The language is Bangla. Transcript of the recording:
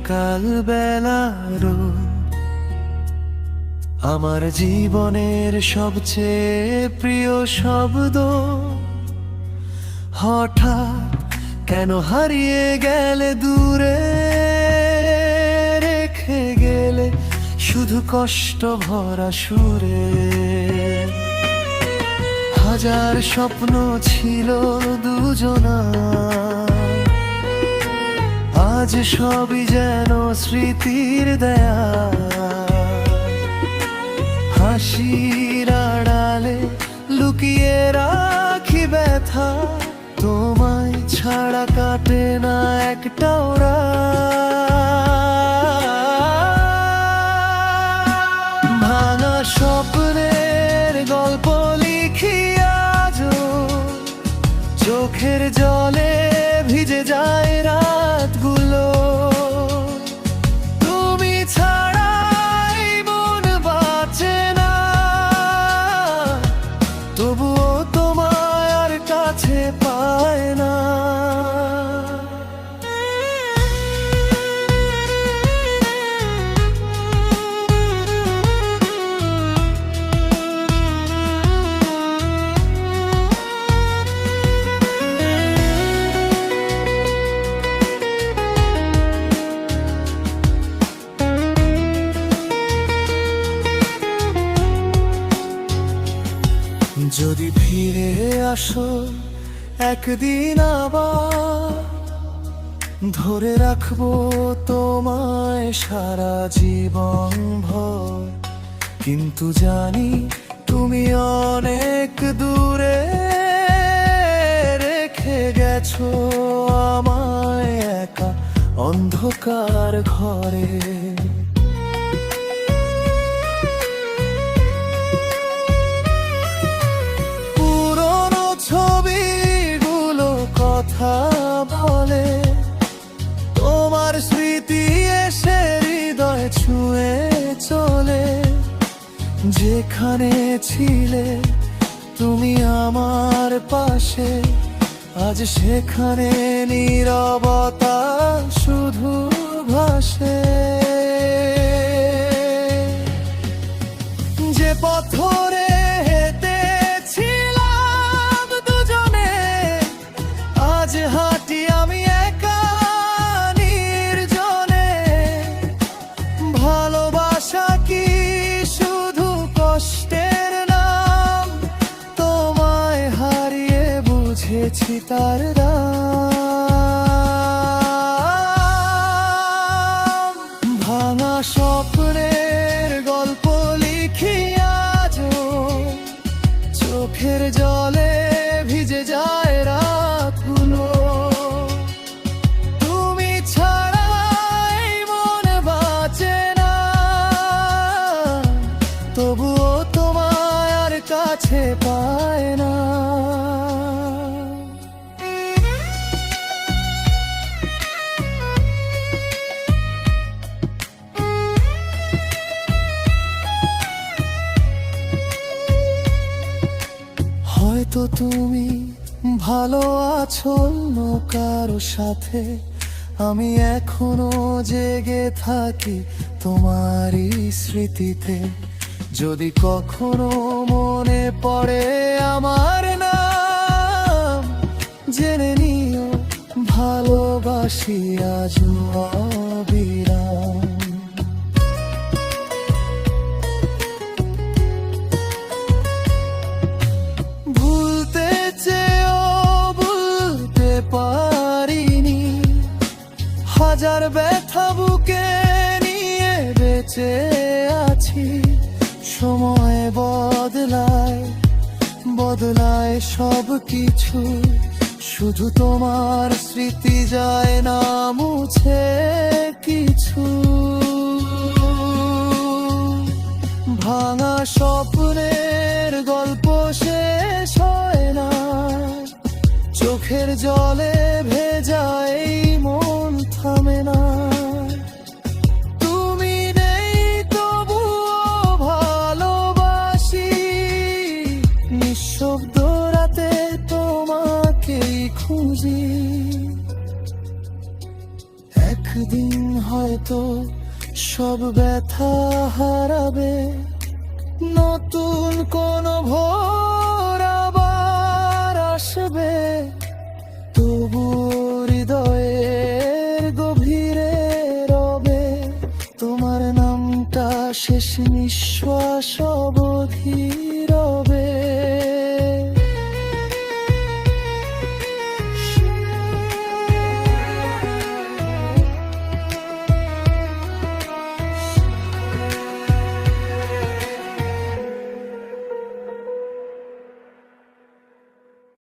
সকাল বেলার আমার জীবনের সবচেয়ে প্রিয় শব্দ হঠাৎ কেন হারিয়ে গেলে দূরে রেখে গেলে শুধু কষ্ট ভরা সুরে হাজার স্বপ্ন ছিল দুজনার আজ সবই যেন স্মৃতির দেয়া হাসির আড়ালে লুকিয়ে রাখি ব্যথা তোমায় ছাড়া কাটে না একটাও রাত ভাঙা স্বপ্নের গল্প লিখি আজও চোখের জলে ভিজে যায় রাতগুলো তুমি ছাড়াই মন বাঁচে না তবুও তোমায় আর কাছে পায় না যদি ফিরে আসো একদিন আবার ধরে রাখবো তোমায় সারা জীবন ভর কিন্তু জানি তুমি অনেক দূরে রেখে গেছো আমায় একা অন্ধকার ঘরে কথা বলে তোমার স্মৃতি এসে হৃদয় ছুঁয়ে চলে যেখানে ছিলে তুমি আমার পাশে আজ সেখানে নীরবতা শুধু ভাসে যে পথরে হাঁটি আমি একা নির্জনে ভালোবাসা কি শুধু কষ্টের নাম তোমায় হারিয়ে বুঝেছি তার দাম ভাঙা স্বপ্নের গল্প লিখি আজও চোখের জলে ভিজে যায় রাতগুলো তুমি ছাড়াই মন বাঁচে না তবুও তোমায় আর কাছে পায় না হয়তো তুমি ভালো আছো অন্য কারো সাথে আমি এখনো জেগে থাকি তোমারই স্মৃতিতে যদি কখনো মনে পড়ে আমার নাম জেনে নিও ভালোবাসি আজও অবিরাম পারিনি হাজার ব্যথা বুকে নিয়ে বেঁচে আছি সময় বদলায় বদলায় সব কিছু শুধু তোমার স্মৃতি যায় না মুছে কিছু ভাঙা স্বপ্নের গল্প শেষ হয় না চোখের জলে ভেজাই মন থামে না তুমি নেই তবুও ভালোবাসি নিঃশব্দ রাতে তোমাকেই খুঁজি একদিন হয় নিঃশ্বাস অবধি রবে।